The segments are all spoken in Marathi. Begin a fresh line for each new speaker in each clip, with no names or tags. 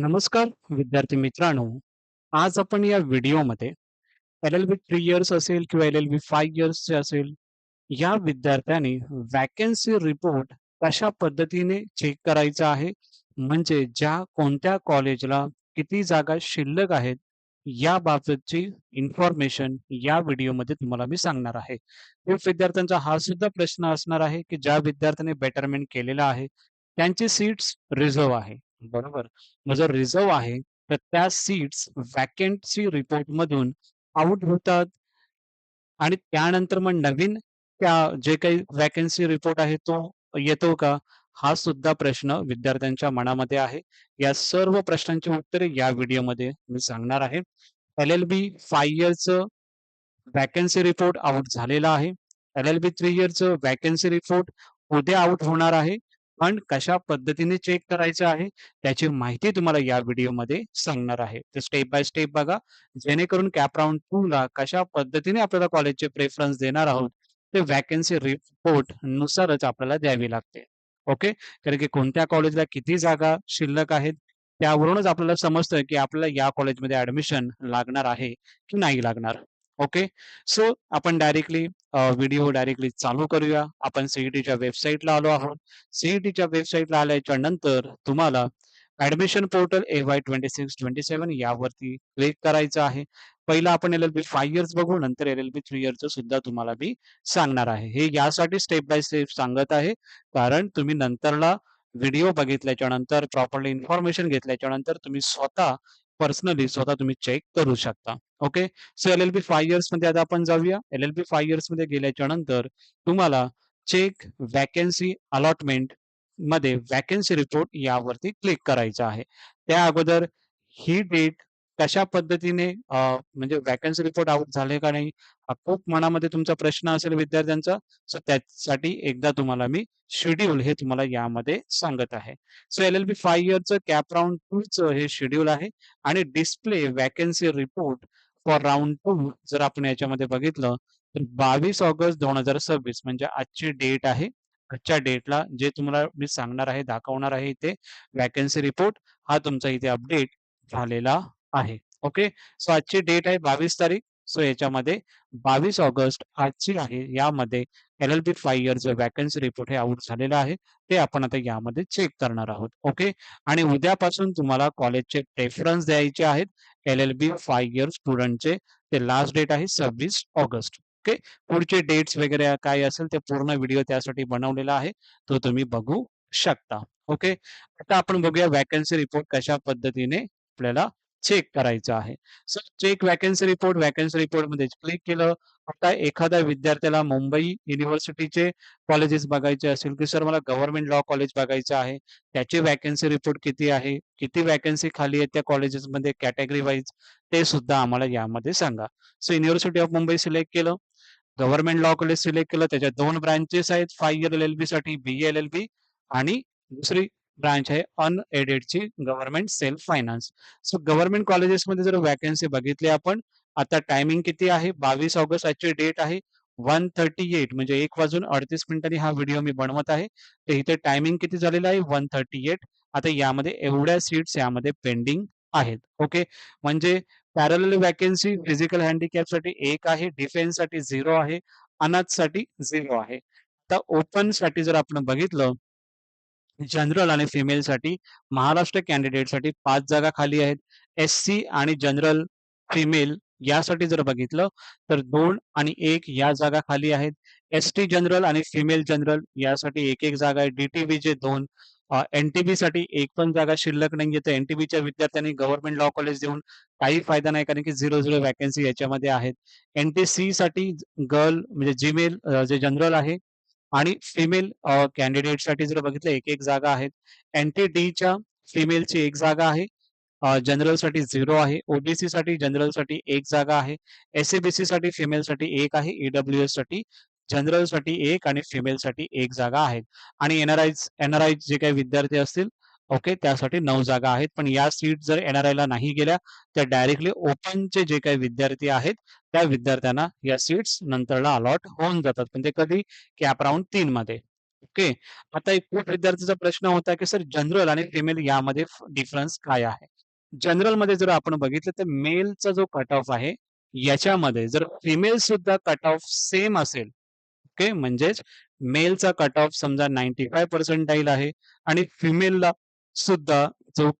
नमस्कार विद्यार्थी मित्रांनो. आज आपण या व्हिडिओमध्ये एल-एल-बी 3 इयर्स असेल किंवा एल-एल-बी 5 इयर्सचे असेल, या विद्यार्थ्यांनी वॅकन्सी रिपोर्ट कशा पद्धतीने चेक करायचा आहे, म्हणजे ज्या कोणत्या कॉलेजला किती जागा शिल्लक आहेत, याबाबतची इन्फॉर्मेशन या व्हिडिओमध्ये तुम्हाला मी सांगणार आहे. खूप विद्यार्थ्यांचा हा सुद्धा प्रश्न असणार आहे, की ज्या विद्यार्थ्यांनी बेटरमेंट केलेलं आहे, त्यांची सीट्स रिझर्व्ह आहे. बरोबर. मग जर रिझर्व्ह आहे, तर त्या सीट्स व्हॅकन्सी रिपोर्टमधून आउट होतात आणि त्यानंतर मग नवीन त्या जे काही व्हॅकन्सी रिपोर्ट आहे तो येतो का? हा सुद्धा प्रश्न विद्यार्थ्यांच्या मनामध्ये आहे. या सर्व प्रश्नांची उत्तरे या व्हिडिओमध्ये मी सांगणार आहे. एल-एल-बी 5 इयर्सचं व्हॅकन्सी रिपोर्ट आउट झालेला आहे. एल-एल-बी 3 इयरचं व्हॅकन्सी रिपोर्ट उद्या आउट होणार आहे. पण कशा पद्धतीने चेक करायचं आहे, त्याची माहिती तुम्हाला या व्हिडिओमध्ये सांगणार आहे. तर स्टेप बाय स्टेप बघा, जेणेकरून कॅप राउंड 2 ला कशा पद्धतीने आपल्याला कॉलेजचे प्रेफरन्स देणार आहोत, ते व्हॅकन्सी रिपोर्ट नुसारच आपल्याला द्यावी लागते. ओके. कारण की कोणत्या कॉलेजला किती जागा शिल्लक आहेत, त्यावरूनच आपल्याला समजतं, की आपल्याला या कॉलेजमध्ये ॲडमिशन लागणार आहे की नाही लागणार. ओके. सो आपण डायरेक्टली व्हिडिओ डायरेक्टली चालू करूया. आपण सीईटीच्या वेबसाईटला आलो आहोत. सीईटीच्या वेबसाईटला आल्याच्या नंतर तुम्हाला ॲडमिशन पोर्टल AY26-27 यावरती क्लिक करायचं आहे. पहिलं आपण एल-एल-बी 5 इयर्स बघू, नंतर एल-एल-बी 3 इयर्सचं सुद्धा तुम्हाला मी सांगणार आहे. हे यासाठी स्टेप बाय स्टेप सांगत आहे, कारण तुम्ही नंतरला व्हिडिओ बघितल्याच्या नंतर, प्रॉपरली इन्फॉर्मेशन घेतल्याच्या नंतर तुम्ही स्वतः पर्सनली स्वतः तुम्ही चेक करू शकता. ओके. सो एल-एल-बी 5 इयर्समध्ये आता आपण जाऊया. एल-एल-बी 5 इयर्समध्ये गेल्याच्या नंतर तुम्हाला चेक व्हॅकन्सी अलॉटमेंट मध्ये व्हॅकन्सी रिपोर्ट यावरती क्लिक करायचं आहे. त्या अगोदर ही डेट कशा पद्धतीने म्हणजे व्हॅकन्सी रिपोर्ट आउट झाले का नाही, हा खूप मनामध्ये तुमचा प्रश्न असेल विद्यार्थ्यांचा. सो त्यासाठी एकदा तुम्हाला मी शेड्यूल हे तुम्हाला यामध्ये सांगत आहे. सो एल-एल-बी 5 इयरचं कॅप राउंड 2 चं हे शेड्यूल आहे आणि display vacancy report for round 2 जर आपण याच्यामध्ये बघितलं, तर 22 ऑगस्ट 2026 म्हणजे आजची डेट आहे. आजच्या डेटला जे तुम्हाला मी सांगणार आहे, दाखवणार आहे इथे व्हॅकन्सी रिपोर्ट हा तुमचा इथे अपडेट झालेला आहे. ओके. सो आजची डेट आहे 22 तारीख. सो याच्यामध्ये 22 ऑगस्ट आजची आहे. यामध्ये एल-एल-बी 5 इयरचं व्हॅकन्सी रिपोर्ट हे आउट झालेलं आहे. ते आपण आता यामध्ये चेक करणार आहोत. ओके. आणि उद्यापासून तुम्हाला कॉलेजचे प्रेफरन्स द्यायचे आहेत. एल-एल-बी 5 इयर्स स्टुडंटचे ते लास्ट डेट आहे 26 ऑगस्ट. ओके. पुढचे डेट्स वगैरे काय असेल ते पूर्ण व्हिडिओ त्यासाठी बनवलेला आहे. तो तुम्ही बघू शकता. ओके. आता आपण बघूया व्हॅकन्सी रिपोर्ट कशा पद्धतीने आपल्याला चेक करायचं आहे. सर चेक व्हॅकन्सी रिपोर्टमध्ये क्लिक केलं. आता एखाद्या विद्यार्थ्याला मुंबई युनिव्हर्सिटीचे कॉलेजेस बघायचे असेल, की सर मला गव्हर्नमेंट लॉ कॉलेज बघायचं आहे. त्याची व्हॅकन्सी रिपोर्ट किती आहे? किती व्हॅकन्सी खाली आहेत त्या कॉलेजेसमध्ये कॅटेगरी वाईज ते सुद्धा आम्हाला यामध्ये सांगा. So university of Mumbai select केलं. गव्हर्नमेंट लॉ कॉलेज सिलेक्ट केलं. त्याच्या 2 ब्रांचेस आहेत. 5 इयर एल-एल-बीसाठी बी-ए एल-एल-बी आणि दुसरी ब्रांच आहे अनएडेडची government self finance. So government कॉलेजेसमध्ये जर व्हॅकन्सी बघितली आपण, आता टायमिंग किती आहे? 22 ऑगस्ट आजची डेट आहे. 1:38 म्हणजे 1:38 हा व्हिडिओ मी बनवत आहे. तर इथे टायमिंग किती झालेलं आहे? 1:38. आता यामध्ये एवढ्या सीट्स यामध्ये पेंडिंग आहेत. ओके. म्हणजे पॅरलल व्हॅकन्सी फिजिकल हँडिकॅपसाठी 1 आहे, डिफेन्ससाठी 0 आहे, अनाथसाठी 0 आहे. आता ओपनसाठी जर आपण बघितलं, जनरल आणि फिमेलसाठी महाराष्ट्र कॅन्डिडेटसाठी 5 जागा खाली आहेत. एस-सी आणि जनरल फिमेल यासाठी जर बघितलं, तर 2 आणि 1 या जागा खाली आहेत. एस-टी जनरल आणि फिमेल जनरल यासाठी 1-1 जागा आहे. डी-टी-बीचे 2 एन-टी-बीसाठी 1 पण जागा शिल्लक नाहीये. तर एन-टी-बीच्या विद्यार्थ्यांनी गव्हर्नमेंट लॉ कॉलेज देऊन काही फायदा नाही, कारण की 0-0 व्हॅकन्सी याच्यामध्ये आहेत. एन-टी-सीसाठी गर्ल म्हणजे जीमेल जे जनरल आहे आणि फिमेल कॅन्डिडेटसाठी जर बघितलं 1-1 जागा आहेत. एन-टी-डीच्या फिमेलची 1 जागा आहे. जनरलसाठी 0 आहे. ओ-बी-सीसाठी जनरलसाठी 1 जागा आहे. एस-सी-बी-सीसाठी फिमेलसाठी 1 आहे. ई-डब्ल्यू-एससाठी जनरलसाठी 1 आणि फिमेलसाठी 1 जागा आहेत. आणि एन-आर-आय जे काही विद्यार्थी असतील, ओके, त्यासाठी 9 जागा आहेत. पण या सीट जर एन-आर-आयला नाही गेल्या, तर डायरेक्टली ओपनचे जे काही विद्यार्थी आहेत, त्या विद्यार्थ्यांना या सीट्स नंतरला अलॉट होऊन जातात. पण ते कधी? कॅप राउंड 3 मध्ये. ओके. आता एक खूप विद्यार्थ्याचा प्रश्न होता, की सर जनरल आणि फिमेल यामध्ये डिफरन्स काय आहे? जनरलमध्ये जर आपण बघितलं तर मेलचा जो कट ऑफ आहे, याच्यामध्ये जर फिमेल सुद्धा कट ऑफ सेम असेल, ओके. म्हणजेच मेलचा कट ऑफ समजा 95 पर्सेंटाइल आहे आणि फिमेलला सुद्धा जो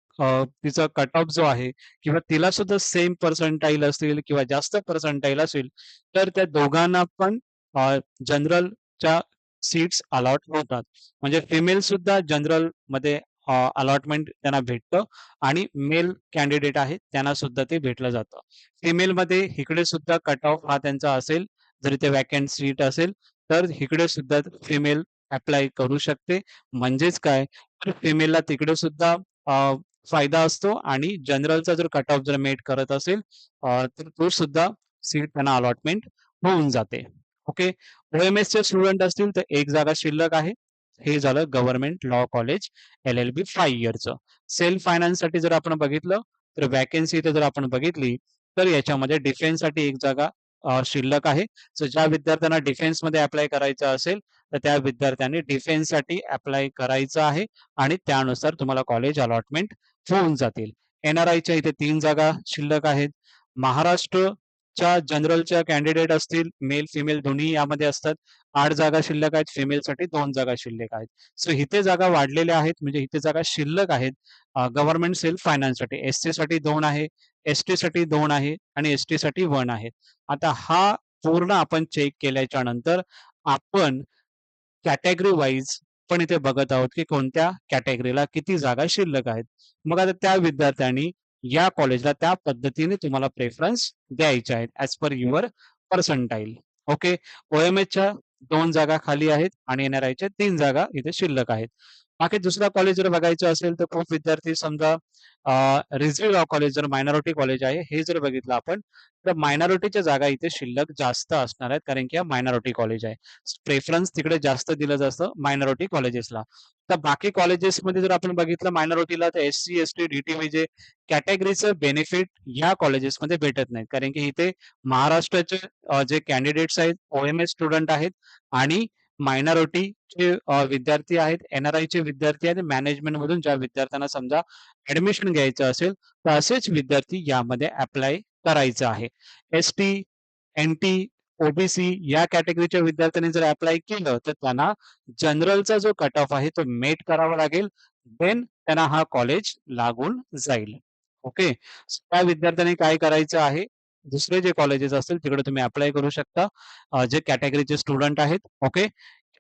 तिचा कट ऑफ जो आहे किंवा तिला सुद्धा सेम पर्सेंटाइल असेल किंवा जास्त पर्सेंटाइल असेल, तर त्या दोघांना पण जनरलच्या सीट्स अलॉट होतात. म्हणजे फिमेल सुद्धा जनरलमध्ये अलॉटमेंट त्यांना भेटतं आणि मेल कॅन्डिडेट आहेत त्यांना सुद्धा ते भेटलं जातं. फिमेलमध्ये इकडे सुद्धा कट ऑफ हा त्यांचा असेल, जर इथे व्हॅकंट सीट असेल, तर इकडे सुद्धा फिमेल अप्लाय करू शकते. म्हणजेच काय, तर फिमेलला तिकडे सुद्धा अ, फायदा असतो आणि जनरलचा जर कट ऑफ जर मेट करत असेल, तर तो सुद्धा सीट त्यांना अलॉटमेंट होऊन जाते. ओके. ओ-एम-एसचे स्टुडंट असतील तर एक जागा शिल्लक आहे. हे झालं government law college LLB 5 इयरचं. Self फायनान्ससाठी जर आपण बघितलं, तर व्हॅकन्सी इथे जर आपण बघितली, तर याच्यामध्ये डिफेन्ससाठी एक जागा शिल्लक आहे. सो ज्या विद्यार्थ्यांना डिफेन्समध्ये अप्लाय करायचं असेल, तर त्या विद्यार्थ्यांनी डिफेन्ससाठी अप्लाय करायचं आहे आणि त्यानुसार तुम्हाला कॉलेज अलॉटमेंट होऊन जातील. एन-आर-आयच्या इथे 3 जागा शिल्लक आहेत. महाराष्ट्रच्या जनरलच्या कॅन्डिडेट असतील, मेल, फिमेल दोन्ही यामध्ये असतात. 8 जागा शिल्लक आहेत. फिमेलसाठी 2 जागा शिल्लक आहेत. सो इथे जागा वाढलेल्या आहेत, म्हणजे इथे जागा शिल्लक आहेत. गव्हर्नमेंट सेल्फ फायनान्ससाठी. एस-सीसाठी 2 आहे, एस-टीसाठी 2 आहे आणि एस-टीसाठी 1 आहे. आता हा पूर्ण आपण चेक केल्याच्या नंतर आपण कॅटेगरी वाईज पण इथे बघत आहोत, की कोणत्या कॅटेगरीला किती जागा शिल्लक आहेत. मग आता त्या विद्यार्थ्यांनी या कॉलेजला त्या पद्धतीने तुम्हाला प्रेफरन्स द्यायचे आहेत as per your percentile. Okay. ओ-एम-एसच्या 2 जागा खाली आहेत आणि एन-आर-आयच्या 3 जागा इथे शिल्लक आहेत. बाकी दुसरा कॉलेज जर बघायचं असेल, तर खूप विद्यार्थी समजा रिझवी लॉ कॉलेज जर मायनॉरिटी कॉलेज आहे, हे जर बघितलं आपण, तर मायनॉरिटीच्या जागा इथे शिल्लक जास्त असणार आहेत, कारण की हा मायनॉरिटी कॉलेज आहे. प्रेफरन्स तिकडे जास्त दिलं जातं मायनॉरिटी कॉलेजेसला. तर बाकी कॉलेजेसमध्ये जर आपण बघितलं मायनॉरिटीला, तर एस-सी, एस-टी, डी-टी कॅटेगरीचं बेनिफिट या कॉलेजेसमध्ये भेटत नाहीत. कारण की इथे महाराष्ट्राचे जे कॅन्डिडेट्स आहेत, ओ-एम-एस स्टुडंट आहेत आणि मायनॉरिटीचे विद्यार्थी आहेत, एन-आर-आयचे विद्यार्थी आहेत, मॅनेजमेंटमधून ज्या विद्यार्थ्यांना समजा ॲडमिशन घ्यायचं असेल, तर असेच विद्यार्थी यामध्ये अप्लाय करायचं आहे. एस-टी, एन-टी, ओ-बी-सी या कॅटेगरीच्या विद्यार्थ्यांनी जर अप्लाय केलं, तर त्यांना जनरलचा जो कट ऑफ आहे तो मेट करावा लागेल. देन त्यांना हा कॉलेज लागून जाईल. ओके. त्या विद्यार्थ्यांनी काय करायचं आहे, दुसरे जे कॉलेजेस असतील तिकडे तुम्ही अप्लाय करू शकता. जे कॅटेगरीचे स्टुडंट आहेत. ओके.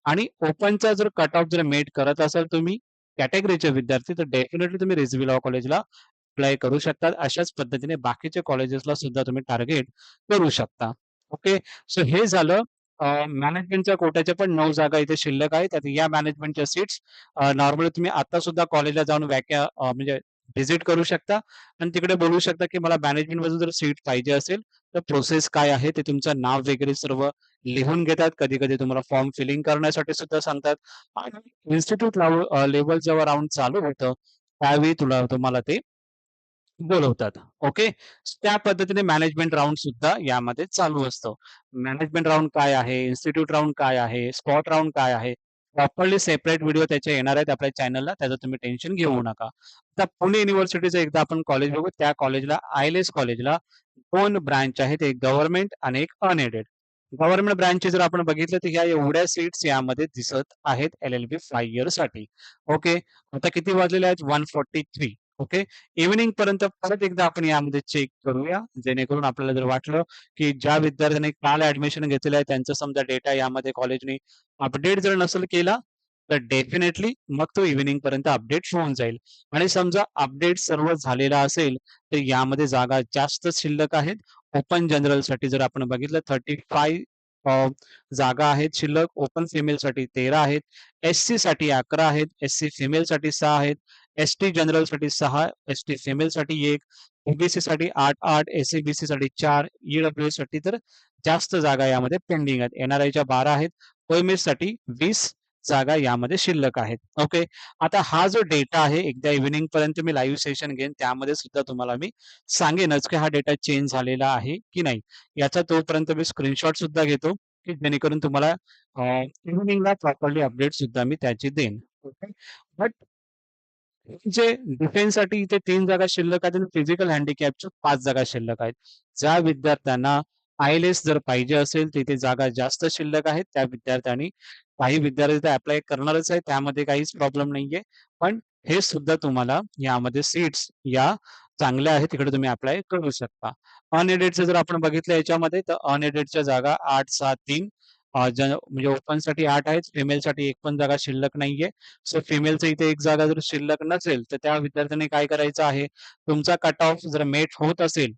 आणि ओपनचा जर कट ऑफ जर मेट करत असाल तुम्ही कॅटेगरीचे विद्यार्थी, तर डेफिनेटली तुम्ही रिझवी लॉ कॉलेजला अप्लाय करू शकता. अशाच पद्धतीने बाकीच्या कॉलेजेसला सुद्धा तुम्ही टार्गेट करू शकता. ओके. सो हे झालं मॅनेजमेंटच्या कोट्याच्या पण 9 जागा इथे शिल्लक आहेत. आता या मॅनेजमेंटच्या सीट्स नॉर्मली तुम्ही आता सुद्धा कॉलेजला जाऊन म्हणजे व्हिजिट करू शकता आणि तिकडे बोलू शकता, की मला मॅनेजमेंटमध्ये जर सीट पाहिजे असेल, तर प्रोसेस काय आहे ते तुमचं नाव वगैरे सर्व लिहून घेतात. कधी-कधी तुम्हाला फॉर्म फिलिंग करण्यासाठी सुद्धा सांगतात आणि इन्स्टिट्यूट लेव्हल जेव्हा राउंड चालू होतं, त्यावेळी तुम्हाला ते बोलवतात. ओके. त्या पद्धतीने मॅनेजमेंट राउंड सुद्धा यामध्ये चालू असतं. मॅनेजमेंट राउंड काय आहे? इन्स्टिट्यूट राउंड काय आहे? स्पॉट राउंड काय आहे? प्रॉपरली सेपरेट व्हिडिओ त्याचे येणार आहेत आपल्या चॅनलला. त्याचं तुम्ही टेन्शन घेऊ नका. आता पुणे युनिव्हर्सिटीचं एकदा आपण कॉलेज बघू. त्या कॉलेजला आय-एल-एस कॉलेजला 2 ब्रांच आहेत. एक गव्हर्नमेंट आणि एक अनएडेड. गव्हर्नमेंट ब्रांचचे जर आपण बघितलं, तर ह्या एवढ्या सीट्स यामध्ये दिसत आहेत एल-एल-बी 5 इयर्ससाठी. ओके. आता किती वाजलेले आहेत? 1:43. ओके. इव्हनिंग पर्यंत परत एकदा आपण यामध्ये चेक करूया. जेणेकरून आपल्याला जर वाटलं, की ज्या विद्यार्थ्यांनी काल ॲडमिशन घेतलेलं आहे, त्यांचा समजा डेटा यामध्ये कॉलेजने अपडेट जर नसेल केला, तर डेफिनेटली मग तो इव्हनिंग पर्यंत अपडेट होऊन जाईल. आणि समजा अपडेट सर्व झालेला असेल, तर यामध्ये जागा जास्त शिल्लक आहेत. ओपन जनरलसाठी जर आपण बघितलं 35 जागा आहेत शिल्लक. ओपन फिमेलसाठी 13 आहेत. एस-सीसाठी 11 आहेत. एस-सी फिमेलसाठी 6 आहेत. एस-टी जनरलसाठी 6, एस-टी फिमेलसाठी 1, ओ-बी-सीसाठी 8-8, एस-सी-बी-सीसाठी 4, ई-डब्ल्यू-एससाठी तर जास्त जागा यामध्ये पेंडिंग आहेत. एन-आर-आयच्या 12 आहेत. ओ-एम-एससाठी 20 जागा यामध्ये शिल्लक आहेत. ओके. आता हा जो डेटा आहे एकदा इव्हनिंगपर्यंत मी लाईव्ह सेशन घेईन. त्यामध्ये सुद्धा तुम्हाला मी सांगेनच, की हा डेटा चेंज झालेला आहे की नाही. याचा तोपर्यंत मी स्क्रीनशॉट सुद्धा घेतो. की जेणेकरून तुम्हाला इव्हनिंगला प्रॉपरली अपडेट सुद्धा मी त्याची देईन. ओके. बट जे डिफेन्ससाठी इथे 3 जागा शिल्लक आहेत आणि फिजिकल हँडिकॅपच्या 5 जागा शिल्लक आहेत. ज्या विद्यार्थ्यांना आय-एल-एस जर पाहिजे असेल, तिथे जागा जास्त शिल्लक आहेत. त्या विद्यार्थ्यांनी काही विद्यार्थी तर ॲप्लाय करणारच आहे. त्यामध्ये काहीच प्रॉब्लेम नाहीये. पण हे सुद्धा तुम्हाला यामध्ये सीट्स या चांगल्या आहेत. तिकडे तुम्ही ॲप्लाय करू शकता. अनएडेडचं जर आपण बघितलं याच्यामध्ये, तर अनएडेडच्या जागा 8, 7, 3 म्हणजे ओपनसाठी 8 आहेत. फिमेलसाठी एक पण जागा शिल्लक नाहीये. सो फिमेलचं इथे एक जागा जर शिल्लक नसेल, तर त्या विद्यार्थ्यांनी काय करायचं आहे, तुमचा कट ऑफ जर मेट होत असेल,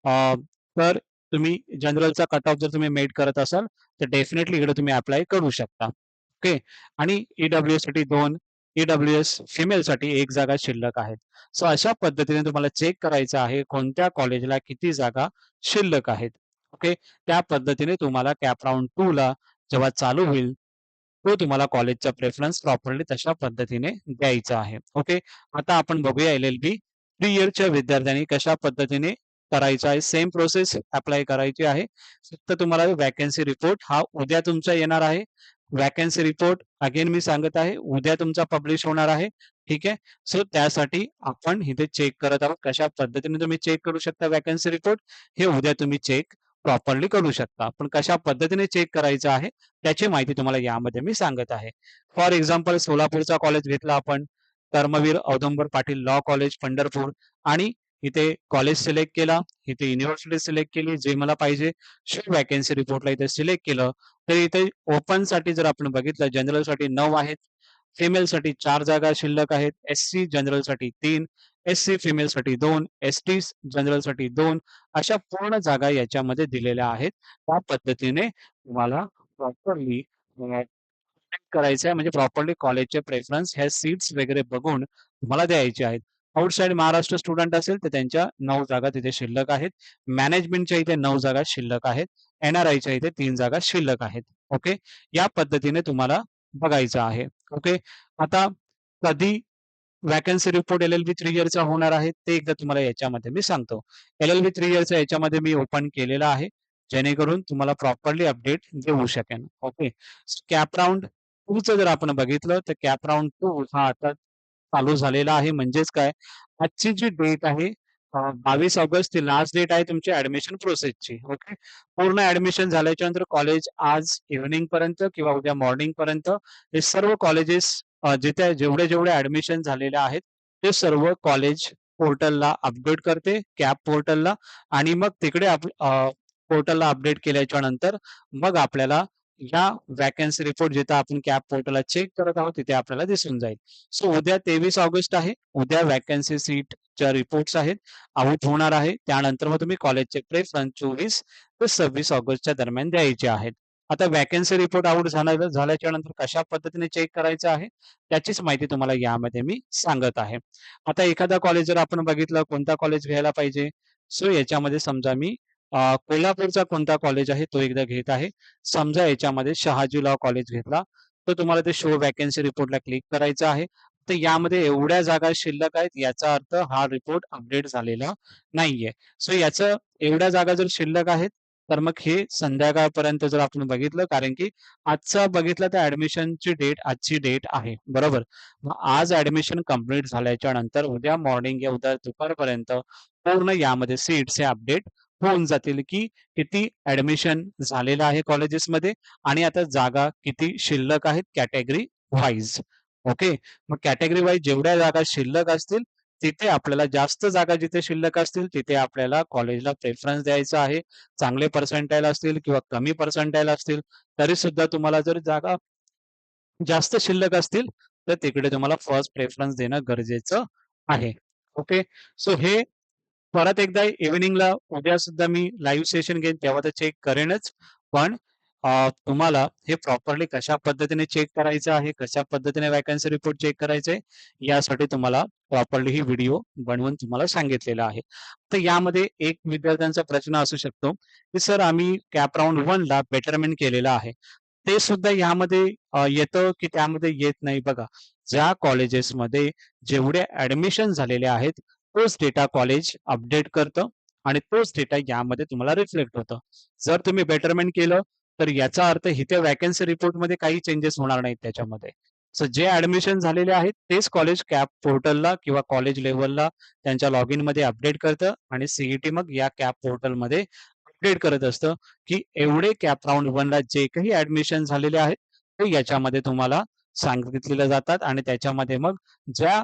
तर तुम्ही जनरलचा कट ऑफ जर तुम्ही मेट करत असाल, तर डेफिनेटली इकडे तुम्ही अप्लाय करू शकता. ओके. आणि ईडब्ल्यूएससाठी 2, ईडब्ल्यूएस फिमेलसाठी 1 जागा शिल्लक आहेत. सो अशा पद्धतीने तुम्हाला चेक करायचं आहे, कोणत्या कॉलेजला किती जागा शिल्लक आहेत. ओके. त्या पद्धतीने तुम्हाला कॅप राउंड 2 ला जेव्हा चालू होईल, तो तुम्हाला कॉलेजचा प्रेफरन्स प्रॉपरली तशा पद्धतीने द्यायचा आहे. ओके. आता आपण बघूया एल-एल-बी 3 इयरच्या विद्यार्थ्यांनी कशा पद्धतीने करायचं आहे. सेम प्रोसेस अप्लाय करायची आहे. फक्त तुम्हाला व्हॅकन्सी रिपोर्ट हा उद्या तुमचा येणार आहे. व्हॅकन्सी रिपोर्ट अगेन मी सांगत आहे, उद्या तुमचा पब्लिश होणार आहे. ठीक आहे. सो त्यासाठी आपण इथे चेक करत आहोत. कशा पद्धतीने तुम्ही चेक करू शकता व्हॅकन्सी रिपोर्ट, हे उद्या तुम्ही चेक प्रॉपरली करू शकता. पण कशा पद्धतीने चेक करायचं आहे, त्याची माहिती तुम्हाला यामध्ये मी सांगत आहे. फॉर एक्झाम्पल सोलापूरचा कॉलेज घेतला आपण, कर्मवीर औदुंबर पाटील लॉ कॉलेज पंढरपूर आणि इथे कॉलेज सिलेक्ट केला, इथे युनिव्हर्सिटी सिलेक्ट केली, जे मला पाहिजे. शो व्हॅकन्सी रिपोर्टला इथे सिलेक्ट केलं, तर इथे ओपनसाठी जर आपण बघितलं, जनरलसाठी 9 आहेत, फिमेलसाठी 4 जागा शिल्लक आहेत, एस-सी जनरलसाठी 3, एस-सी फिमेलसाठी 2, एस-टी जनरलसाठी 2 अशा पूर्ण जागा याच्यामध्ये दिलेल्या आहेत. त्या पद्धतीने तुम्हाला प्रॉपरली करायचं आहे, म्हणजे प्रॉपरली कॉलेजचे प्रेफरन्स ह्या सीट्स वगैरे बघून तुम्हाला द्यायचे आहेत. आउटसाइड महाराष्ट्र स्टुडंट असेल तर त्यांच्या 9 जागा तिथे शिल्लक आहेत. मॅनेजमेंटच्या इथे 9 जागा शिल्लक आहेत. एन-आर-आयच्या इथे 3 जागा शिल्लक आहेत. ओके. या पद्धतीने तुम्हाला बघायचं आहे. ओके. आता कधी व्हॅकन्सी रिपोर्ट एल-एल-बी 3 इयरचा होणार आहे, ते एकदा तुम्हाला याच्यामध्ये मी सांगतो. एल-एल-बी 3 इयरचा याच्यामध्ये मी ओपन केलेला आहे, जेणेकरून तुम्हाला प्रॉपरली अपडेट देऊ शकेन. ओके. कॅप राउंड 2 जर आपण बघितलं, तर कॅप राउंड 2 हा आता चालू झालेला आहे. म्हणजेच काय, आजची जी डेट आहे 22 ऑगस्ट ती लास्ट डेट आहे तुमची ॲडमिशन प्रोसेसची. ओके. पूर्ण ॲडमिशन झाल्याच्या नंतर कॉलेज आज इव्हनिंग पर्यंत किंवा उद्या मॉर्निंग पर्यंत हे सर्व कॉलेजेस जिथे जेवढे ॲडमिशन झालेले आहेत, ते सर्व कॉलेज पोर्टलला अपडेट करते, कॅप पोर्टलला आणि मग तिकडे पोर्टलला अपडेट केल्याच्या नंतर मग आपल्याला ह्या व्हॅकन्सी रिपोर्ट जिथं आपण कॅप पोर्टलला चेक करत आहोत, तिथे आपल्याला दिसून जाईल. सो उद्या 23 ऑगस्ट आहे. उद्या व्हॅकन्सी सीटच्या रिपोर्ट्स आहेत, आउट होणार आहे. त्यानंतर मग तुम्ही कॉलेजचे प्रेफरन्स 24 ते 26 ऑगस्टच्या दरम्यान द्यायचे आहेत. आता व्हॅकन्सी रिपोर्ट आउट झाल्याच्या नंतर कशा पद्धतीने चेक करायचं आहे, त्याचीच माहिती तुम्हाला यामध्ये मी सांगत आहे. आता एखादा कॉलेज जर आपण बघितलं, कोणता कॉलेज घ्यायला पाहिजे? सो याच्यामध्ये समजा मी कोल्हापूरचा कोणता कॉलेज आहे तो एकदा घेत आहे. समजा याच्यामध्ये शहाजी लॉ कॉलेज घेतला, तर तुम्हाला ते शो व्हॅकन्सी रिपोर्टला क्लिक करायचं आहे. तर यामध्ये एवढ्या जागा शिल्लक आहेत, याचा अर्थ हा रिपोर्ट अपडेट झालेला नाहीये. सो याचं एवढ्या जागा जर शिल्लक आहेत, तर मग हे संध्याकाळपर्यंत जर आपण बघितलं, कारण की आजचा बघितलं तर ॲडमिशनची डेट आजची डेट आहे, बरोबर. मग आज ॲडमिशन कंप्लीट झाल्याच्या नंतर उद्या मॉर्निंग या उद्या दुपारपर्यंत पूर्ण यामध्ये सीट्स हे अपडेट होऊन जातील, की किती ॲडमिशन झालेलं आहे कॉलेजेसमध्ये आणि आता जागा किती शिल्लक आहेत कॅटेगरी वाईज. ओके. मग कॅटेगरी वाईज जेवढ्या जागा शिल्लक असतील, तिथे आपल्याला जास्त जागा जिथे शिल्लक असतील, तिथे आपल्याला कॉलेजला प्रेफरन्स द्यायचा आहे. चांगले पर्सेंटाइल असतील किंवा कमी पर्सेंटाइल असतील, तरी सुद्धा तुम्हाला जर जागा जास्त शिल्लक असतील, तर तिकडे तुम्हाला फर्स्ट प्रेफरन्स देणं गरजेचं आहे. ओके. सो हे परत एकदा इव्हनिंगला उद्या सुद्धा मी लाईव्ह सेशन घेईन, तेव्हा तर चेक करेनच. पण तुम्हाला हे प्रॉपरली कशा पद्धतीने चेक करायचं आहे, कशा पद्धतीने व्हॅकन्सी रिपोर्ट चेक करायचं आहे, यासाठी तुम्हाला प्रॉपरली ही व्हिडिओ बनवून तुम्हाला सांगितलेला आहे. तर यामध्ये एक विद्यार्थ्यांचा प्रश्न असू शकतो, की सर आम्ही कॅप राउंड 1 ला बेटरमेंट केलेलं आहे. ते सुद्धा यामध्ये येतं की त्यामध्ये येत नाही बघा. ज्या कॉलेजेसमध्ये जेवढे ॲडमिशन झालेले आहेत, तोच डेटा कॉलेज अपडेट करतं आणि तोच डेटा यामध्ये तुम्हाला रिफ्लेक्ट होतं. जर तुम्ही बेटरमेंट केलं, तर याचा अर्थ इथे व्हॅकन्सी रिपोर्टमध्ये काही चेंजेस होणार नाहीत त्याच्यामध्ये. सो जे ऍडमिशन झालेले आहेत तेच कॉलेज कॅप पोर्टलला किंवा कॉलेज लेव्हलला त्यांच्या लॉग इनमध्ये अपडेट करतं आणि सीईटी मग या कॅप पोर्टलमध्ये अपडेट करत असतं की एवढे कॅप राऊंड 1ला जे काही ऍडमिशन झालेले आहेत ते याच्यामध्ये तुम्हाला सांगितलेले जातात आणि त्याच्यामध्ये मग ज्या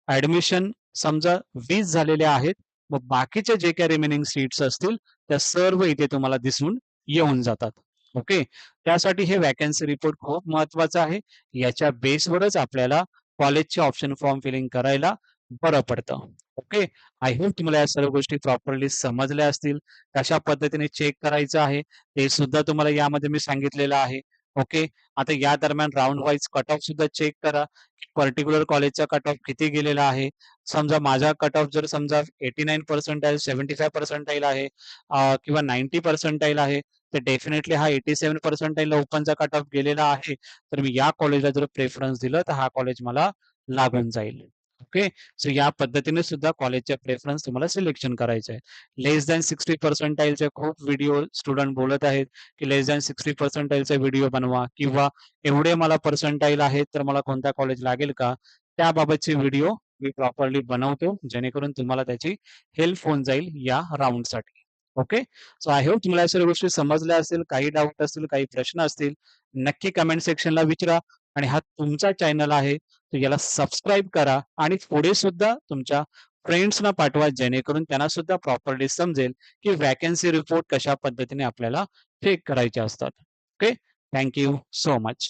ऍडमिशन समजा 20 झालेल्या आहेत, मग बाकीचे जे काही रिमेनिंग सीट्स असतील त्या सर्व इथे तुम्हाला दिसून येऊन जातात. ओके. त्यासाठी हे व्हॅकन्सी रिपोर्ट खूप महत्वाचं आहे. याच्या बेसवरच आपल्याला कॉलेजचे ऑप्शन फॉर्म फिलिंग करायला बरं पडतं. ओके. आय होप तुम्हाला या सर्व गोष्टी प्रॉपरली समजल्या असतील. कशा पद्धतीने चेक करायचं आहे ते सुद्धा तुम्हाला यामध्ये मी सांगितलेलं आहे. ओके. आता या दरम्यान राउंड वाईज कट ऑफ सुद्धा चेक करा. पर्टिक्युलर कॉलेजचा कट ऑफ किती गेलेला आहे. समजा माझा कट ऑफ जर समजा 89 पर्सेंटाइल 75 पर्सेंटाइल आहे किंवा 90 पर्सेंटाइल आहे, तर डेफिनेटली हा 87 पर्सेंटाइलला ओपनचा कट ऑफ गेलेला आहे. तर मी या कॉलेजला जर प्रेफरन्स दिलं तर हा कॉलेज मला लागून जाईल. ओके. सो या पद्धतीने सुद्धा कॉलेजचे प्रेफरन्स तुम्हाला सिलेक्शन करायचं आहे. लेस दॅन 60 पर्सेंटाइलचे खूप व्हिडिओ स्टुडंट बोलत आहेत, की लेस दॅन 60 पर्सेंटाइलचा व्हिडिओ बनवा किंवा एवढे मला पर्सेंटाइल आहेत तर मला कोणता कॉलेज लागेल का? त्याबाबतचे व्हिडिओ मी प्रॉपरली बनवतो, जेणेकरून तुम्हाला त्याची हेल्प होऊन जाईल या राउंडसाठी. ओके. सो आय होप तुम्हाला या सर्व गोष्टी समजल्या असतील. काही डाऊट असतील, काही प्रश्न असतील, नक्की कमेंट सेक्शनला विचारा आणि हा तुमचा चॅनल आहे, तर याला सबस्क्राईब करा आणि पुढे सुद्धा तुमच्या फ्रेंड्सना पाठवा, जेणेकरून त्यांना सुद्धा प्रॉपरली समजेल, की व्हॅकन्सी रिपोर्ट कशा पद्धतीने आपल्याला चेक करायचे असतात. Okay. Thank you so much.